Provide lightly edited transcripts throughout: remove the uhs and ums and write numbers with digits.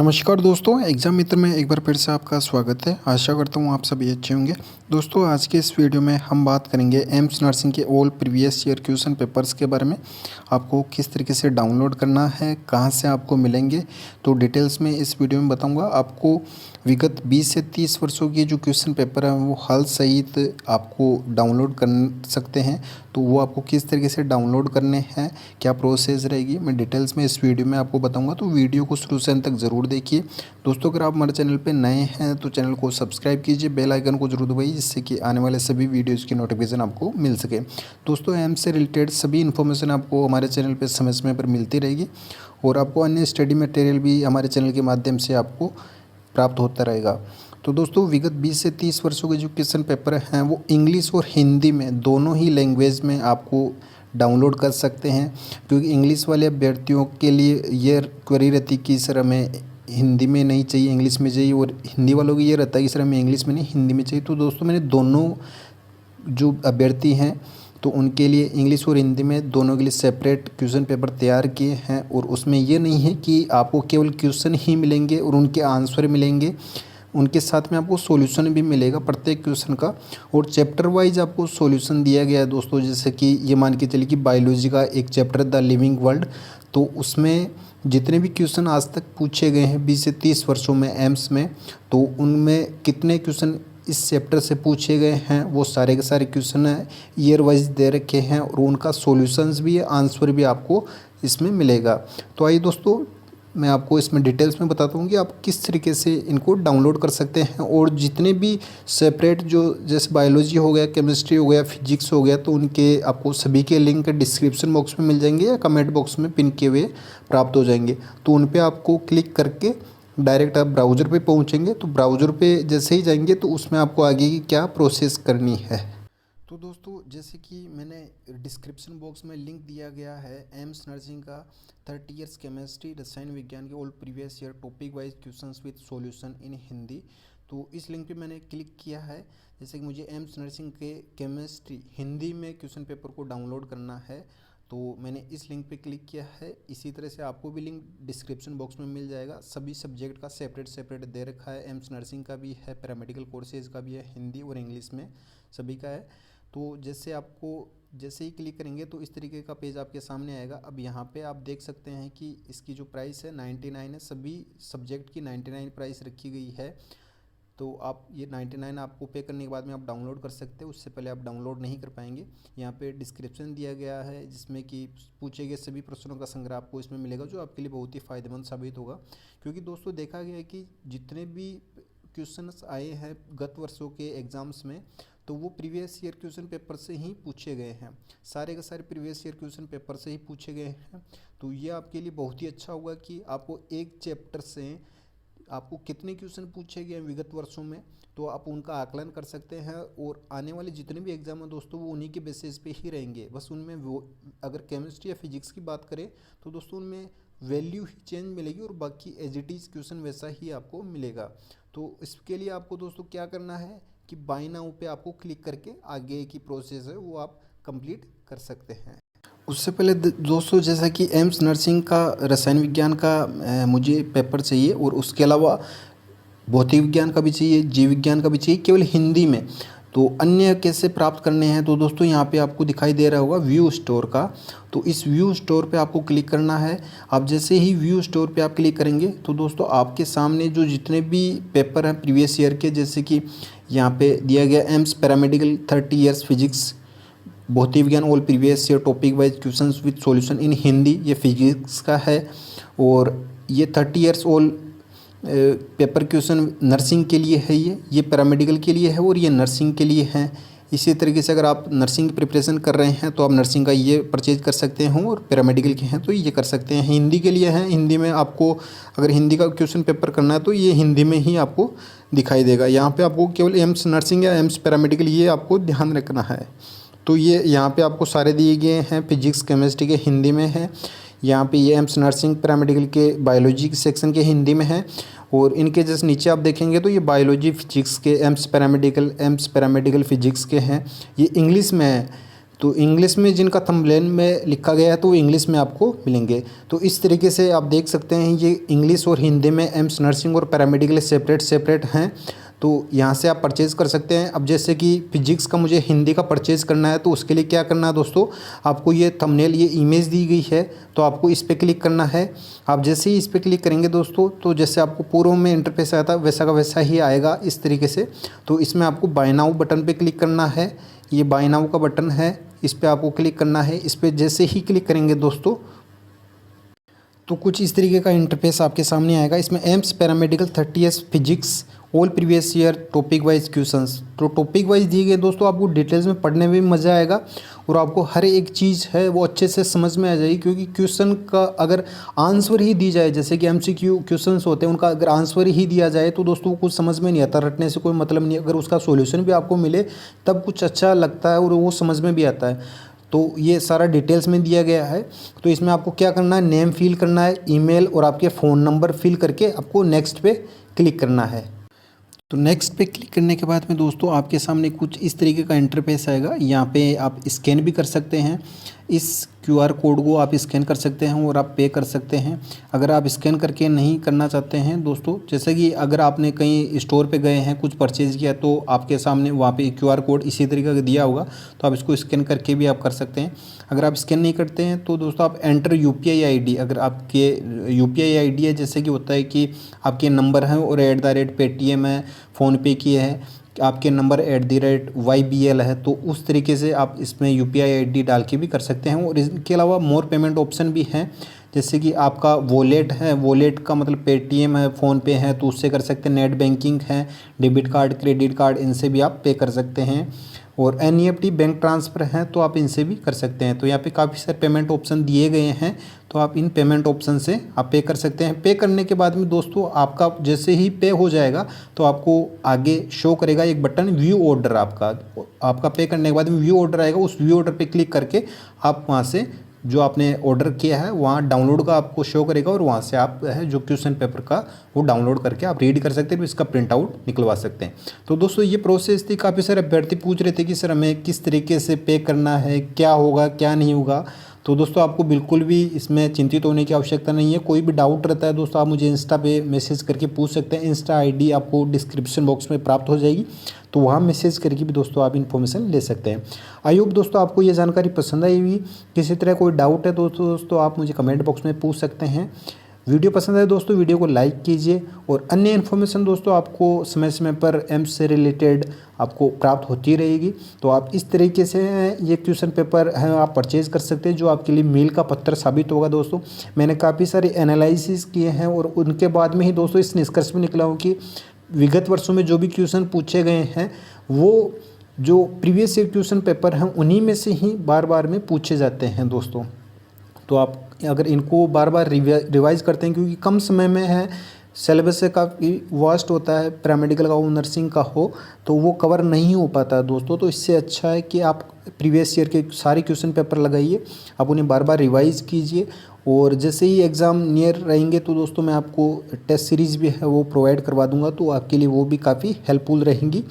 नमस्कार दोस्तों, एग्ज़ाम मित्र में एक बार फिर से आपका स्वागत है। आशा करता हूँ आप सभी अच्छे होंगे। दोस्तों, आज के इस वीडियो में हम बात करेंगे एम्स नर्सिंग के all previous year question papers के बारे में। आपको किस तरीके से डाउनलोड करना है, कहाँ से आपको मिलेंगे, तो डिटेल्स में इस वीडियो में बताऊँगा। आपको विगत 20 से 30 वर्षों के जो क्वेश्चन पेपर हैं वो हल सहित आपको डाउनलोड कर सकते हैं। तो वो आपको किस तरीके से डाउनलोड करने हैं, क्या प्रोसेस रहेगी, मैं डिटेल्स में इस वीडियो में आपको बताऊंगा। तो वीडियो को शुरू से अंत तक ज़रूर देखिए। दोस्तों, अगर आप हमारे चैनल पे नए हैं तो चैनल को सब्सक्राइब कीजिए, बेल आइकन को जरूर दबाइए, जिससे कि आने वाले सभी वीडियोज़ की नोटिफिकेशन आपको मिल सके। दोस्तों, एम्स से रिलेटेड सभी इन्फॉर्मेशन आपको हमारे चैनल पर समय समय पर मिलती रहेगी और आपको अन्य स्टडी मटेरियल भी हमारे चैनल के माध्यम से आपको प्राप्त होता रहेगा। तो दोस्तों, विगत 20 से 30 वर्षों के जो क्वेश्चन पेपर हैं वो इंग्लिश और हिंदी में दोनों ही लैंग्वेज में आपको डाउनलोड कर सकते हैं, क्योंकि इंग्लिश वाले अभ्यर्थियों के लिए ये क्वेरी रहती कि सर हमें हिंदी में नहीं चाहिए, इंग्लिश में चाहिए, और हिंदी वालों की ये रहता है कि सर हमें इंग्लिश में नहीं हिंदी में चाहिए। तो दोस्तों, मैंने दोनों जो अभ्यर्थी हैं तो उनके लिए इंग्लिश और हिंदी में दोनों के लिए सेपरेट क्वेश्चन पेपर तैयार किए हैं। और उसमें ये नहीं है कि आपको केवल क्वेश्चन ही मिलेंगे और उनके आंसर मिलेंगे, उनके साथ में आपको सॉल्यूशन भी मिलेगा प्रत्येक क्वेश्चन का। और चैप्टर वाइज आपको सॉल्यूशन दिया गया है दोस्तों। जैसे कि ये मान के चलिए कि बायोलॉजी का एक चैप्टर द लिविंग वर्ल्ड, तो उसमें जितने भी क्वेश्चन आज तक पूछे गए हैं 20 से 30 वर्षों में एम्स में, तो उनमें कितने क्वेश्चन इस चैप्टर से पूछे गए हैं वो सारे के सारे क्वेश्चन ईयर वाइज दे रखे हैं और उनका सॉल्यूशंस भी है, आंसर भी आपको इसमें मिलेगा। तो आइए दोस्तों, मैं आपको इसमें डिटेल्स में बताता हूँ कि आप किस तरीके से इनको डाउनलोड कर सकते हैं। और जितने भी सेपरेट जो जैसे बायोलॉजी हो गया, केमिस्ट्री हो गया, फिजिक्स हो गया, तो उनके आपको सभी के लिंक डिस्क्रिप्शन बॉक्स में मिल जाएंगे या कमेंट बॉक्स में पिन किए हुए प्राप्त हो जाएंगे। तो उन पर आपको क्लिक करके डायरेक्ट आप ब्राउज़र पे पहुंचेंगे। तो ब्राउज़र पे जैसे ही जाएंगे तो उसमें आपको आगे की क्या प्रोसेस करनी है। तो दोस्तों, जैसे कि मैंने डिस्क्रिप्शन बॉक्स में लिंक दिया गया है एम्स नर्सिंग का 30 इयर्स केमिस्ट्री रसायन विज्ञान के all previous year topic wise questions with solution in Hindi. तो इस लिंक पे मैंने क्लिक किया है। जैसे कि मुझे एम्स नर्सिंग के केमिस्ट्री हिंदी में क्वेश्चन पेपर को डाउनलोड करना है, तो मैंने इस लिंक पे क्लिक किया है। इसी तरह से आपको भी लिंक डिस्क्रिप्शन बॉक्स में मिल जाएगा। सभी सब्जेक्ट का सेपरेट सेपरेट दे रखा है। एम्स नर्सिंग का भी है, पैरामेडिकल कोर्सेज का भी है, हिंदी और इंग्लिश में सभी का है। तो जैसे ही क्लिक करेंगे तो इस तरीके का पेज आपके सामने आएगा। अब यहाँ पे आप देख सकते हैं कि इसकी जो प्राइस है 99 है, सभी सब्जेक्ट की 99 प्राइस रखी गई है। तो आप ये 99 आपको पे करने के बाद में आप डाउनलोड कर सकते हैं, उससे पहले आप डाउनलोड नहीं कर पाएंगे। यहाँ पे डिस्क्रिप्शन दिया गया है जिसमें कि पूछे गए सभी प्रश्नों का संग्रह आपको इसमें मिलेगा, जो आपके लिए बहुत ही फ़ायदेमंद साबित होगा। क्योंकि दोस्तों, देखा गया है कि जितने भी क्वेश्चंस आए हैं गत वर्षों के एग्ज़ाम्स में, तो वो प्रीवियस ईयर क्वेश्चन पेपर से ही पूछे गए हैं। सारे के सारे प्रीवियस ईयर क्वेश्चन पेपर से ही पूछे गए हैं। तो ये आपके लिए बहुत ही अच्छा होगा कि आपको एक चैप्टर से आपको कितने क्वेश्चन पूछे गए हैं विगत वर्षों में, तो आप उनका आकलन कर सकते हैं। और आने वाले जितने भी एग्जाम हैं दोस्तों, वो उन्हीं के बेसिस पे ही रहेंगे। बस उनमें वो अगर केमिस्ट्री या फिजिक्स की बात करें तो दोस्तों उनमें वैल्यू ही चेंज मिलेगी और बाकी एज इट इज़ क्वेश्चन वैसा ही आपको मिलेगा। तो इसके लिए आपको दोस्तों क्या करना है कि बाय नाउ पे आपको क्लिक करके आगे की प्रोसेस है वो आप कंप्लीट कर सकते हैं। उससे पहले दोस्तों, जैसा कि एम्स नर्सिंग का रसायन विज्ञान का मुझे पेपर चाहिए और उसके अलावा भौतिक विज्ञान का भी चाहिए, जीव विज्ञान का भी चाहिए, केवल हिंदी में। तो अन्य कैसे प्राप्त करने हैं, तो दोस्तों यहाँ पे आपको दिखाई दे रहा होगा व्यू स्टोर का। तो इस व्यू स्टोर पे आपको क्लिक करना है। आप जैसे ही व्यू स्टोर पे आप क्लिक करेंगे तो दोस्तों आपके सामने जो जितने भी पेपर हैं प्रीवियस ईयर के, जैसे कि यहाँ पे दिया गया एम्स पैरामेडिकल 30 ईयर्स फिजिक्स भौतिक विज्ञान all previous year topic wise questions with solution in Hindi, ये फिजिक्स का है। और ये 30 years all paper question nursing के लिए है, ये पैरामेडिकल के लिए है और ये नर्सिंग के लिए है। इसी तरीके से अगर आप नर्सिंग की प्रिपरेशन कर रहे हैं तो आप नर्सिंग का ये परचेज कर सकते हैं, और पैरामेडिकल के हैं तो ये कर सकते हैं। हिंदी के लिए है, हिंदी में आपको अगर हिंदी का क्वेश्चन पेपर करना है तो ये हिंदी में ही आपको दिखाई देगा। यहाँ पे आपको केवल एम्स नर्सिंग या एम्स पैरामेडिकल ये आपको ध्यान रखना है। तो ये यहाँ पे आपको सारे दिए गए हैं। फिजिक्स केमिस्ट्री के हिंदी में है, यहाँ पे ये एम्स नर्सिंग पैरामेडिकल के बायोलॉजी के सेक्शन के हिंदी में है। और इनके जस्ट नीचे आप देखेंगे तो ये बायोलॉजी फिजिक्स के एम्स पैरामेडिकल फिजिक्स के हैं, ये इंग्लिश में है। तो इंग्लिश में जिनका थंबनेल में लिखा गया है तो वो इंग्लिश में आपको मिलेंगे। तो इस तरीके से आप देख सकते हैं ये इंग्लिश और हिंदी में एम्स नर्सिंग और पैरामेडिकल सेपरेट हैं। तो यहाँ से आप परचेज़ कर सकते हैं। अब जैसे कि फिजिक्स का मुझे हिंदी का परचेज़ करना है तो उसके लिए क्या करना है दोस्तों, आपको ये थंबनेल ये इमेज दी गई है तो आपको इस पर क्लिक करना है। आप जैसे ही इस पर क्लिक करेंगे दोस्तों तो जैसे आपको पूर्व में इंटरफेस आया था वैसा का वैसा ही आएगा इस तरीके से। तो इसमें आपको बाय नाउ बटन पे क्लिक करना है, ये बाय नाउ का बटन है, इस पर आपको क्लिक करना है। इस पर जैसे ही क्लिक करेंगे दोस्तों तो कुछ इस तरीके का इंटरफेस आपके सामने आएगा। इसमें AIIMS paramedical 30 physics all previous year topic wise questions, तो टॉपिक वाइज दिए गए दोस्तों, आपको डिटेल्स में पढ़ने में भी मज़ा आएगा और आपको हर एक चीज़ है वो अच्छे से समझ में आ जाएगी। क्योंकि क्वेश्चन का अगर आंसर ही दी जाए, जैसे कि एमसीक्यू क्वेश्चंस होते हैं, उनका अगर आंसर ही दिया जाए तो दोस्तों कुछ समझ में नहीं आता, रटने से कोई मतलब नहीं। अगर उसका सॉल्यूशन भी आपको मिले तब कुछ अच्छा लगता है और वो समझ में भी आता है। तो ये सारा डिटेल्स में दिया गया है। तो इसमें आपको क्या करना है, नेम फिल करना है, ईमेल और आपके फ़ोन नंबर फिल करके आपको नेक्स्ट पे क्लिक करना है। तो नेक्स्ट पे क्लिक करने के बाद में दोस्तों आपके सामने कुछ इस तरीके का इंटरफेस आएगा। यहाँ पे आप स्कैन भी कर सकते हैं, इस क्यूआर कोड को आप स्कैन कर सकते हैं और आप पे कर सकते हैं। अगर आप स्कैन करके नहीं करना चाहते हैं दोस्तों, जैसे कि अगर आपने कहीं स्टोर पे गए हैं कुछ परचेज़ किया तो आपके सामने वहाँ पे क्यूआर कोड इसी तरीके का दिया होगा, तो आप इसको स्कैन करके भी आप कर सकते हैं। अगर आप स्कैन नहीं करते हैं तो दोस्तों आप एंटर यूपीआई आईडी, अगर आपके यूपीआई आईडी है, जैसे कि होता है कि आपके नंबर हैं और @ पेटीएम है, फ़ोनपे की है, आपके नंबर @YBL है, तो उस तरीके से आप इसमें यूपीआई आईडी डाल के भी कर सकते हैं। और इसके अलावा मोर पेमेंट ऑप्शन भी हैं, जैसे कि आपका वॉलेट है, वॉलेट का मतलब पेटीएम है, फ़ोनपे है तो उससे कर सकते हैं, नेट बैंकिंग है, डेबिट कार्ड क्रेडिट कार्ड इनसे भी आप पे कर सकते हैं। और एनईएफटी बैंक ट्रांसफ़र हैं तो आप इनसे भी कर सकते हैं। तो यहाँ पे काफ़ी सारे पेमेंट ऑप्शन दिए गए हैं, तो आप इन पेमेंट ऑप्शन से आप पे कर सकते हैं। पे करने के बाद में दोस्तों आपका जैसे ही पे हो जाएगा तो आपको आगे शो करेगा एक बटन व्यू ऑर्डर। आपका पे करने के बाद में व्यू ऑर्डर आएगा, उस व्यू ऑर्डर पे क्लिक करके आप वहाँ से जो आपने ऑर्डर किया है वहाँ डाउनलोड का आपको शो करेगा और वहाँ से आप है जो क्वेश्चन पेपर का वो डाउनलोड करके आप रीड कर सकते हैं, इसका प्रिंट आउट निकलवा सकते हैं। तो दोस्तों ये प्रोसेस थी। काफ़ी सारे अभ्यर्थी पूछ रहे थे कि सर हमें किस तरीके से पे करना है, क्या होगा क्या नहीं होगा। तो दोस्तों आपको बिल्कुल भी इसमें चिंतित होने की आवश्यकता नहीं है। कोई भी डाउट रहता है दोस्तों आप मुझे इंस्टा पे मैसेज करके पूछ सकते हैं। इंस्टा आईडी आपको डिस्क्रिप्शन बॉक्स में प्राप्त हो जाएगी, तो वहाँ मैसेज करके भी दोस्तों आप इन्फॉर्मेशन ले सकते हैं। आई होप दोस्तों आपको ये जानकारी पसंद आई हुई। किसी तरह कोई डाउट है दोस्तों आप मुझे कमेंट बॉक्स में पूछ सकते हैं। वीडियो पसंद आए दोस्तों वीडियो को लाइक कीजिए और अन्य इन्फॉर्मेशन दोस्तों आपको समय समय पर एम्स से रिलेटेड आपको प्राप्त होती रहेगी। तो आप इस तरीके से ये क्वेश्चन पेपर है आप परचेज़ कर सकते हैं, जो आपके लिए मील का पत्थर साबित होगा। दोस्तों मैंने काफ़ी सारे एनालिसिस किए हैं और उनके बाद में ही दोस्तों इस निष्कर्ष में निकला हूँ कि विगत वर्षों में जो भी क्वेश्चन पूछे गए हैं वो जो प्रीवियस ईयर क्वेश्चन पेपर हैं उन्हीं में से ही बार बार में पूछे जाते हैं दोस्तों। तो आप अगर इनको बार बार रिवाइज़ करते हैं, क्योंकि कम समय में है, सिलेबस से काफ़ी वास्ट होता है, पैरामेडिकल का हो नर्सिंग का हो तो वो कवर नहीं हो पाता है दोस्तों। तो इससे अच्छा है कि आप प्रीवियस ईयर के सारे क्वेश्चन पेपर लगाइए, आप उन्हें बार बार रिवाइज़ कीजिए। और जैसे ही एग्ज़ाम नियर रहेंगे तो दोस्तों मैं आपको टेस्ट सीरीज़ भी है वो प्रोवाइड करवा दूंगा, तो आपके लिए वो भी काफ़ी हेल्पफुल रहेंगी।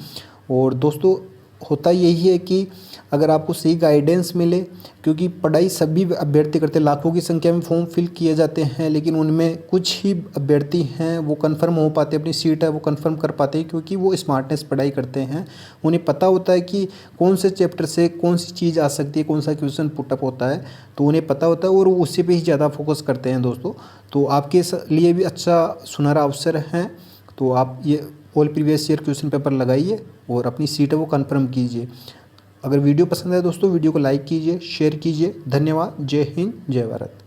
और दोस्तों होता यही है कि अगर आपको सही गाइडेंस मिले, क्योंकि पढ़ाई सभी अभ्यर्थी करते हैं, लाखों की संख्या में फॉर्म फिल किए जाते हैं, लेकिन उनमें कुछ ही अभ्यर्थी हैं वो कंफर्म हो पाते, अपनी सीट है वो कंफर्म कर पाते हैं, क्योंकि वो स्मार्टनेस पढ़ाई करते हैं। उन्हें पता होता है कि कौन से चैप्टर से कौन सी चीज़ आ सकती है, कौन सा क्वेश्चन पुटअप होता है, तो उन्हें पता होता है और उसी पर ही ज़्यादा फोकस करते हैं दोस्तों। तो आपके लिए भी अच्छा सुनहरा अवसर है, तो आप ये all previous year question paper लगाइए और अपनी सीट है वो कंफर्म कीजिए। अगर वीडियो पसंद है दोस्तों वीडियो को लाइक कीजिए, शेयर कीजिए। धन्यवाद। जय हिंद, जय भारत।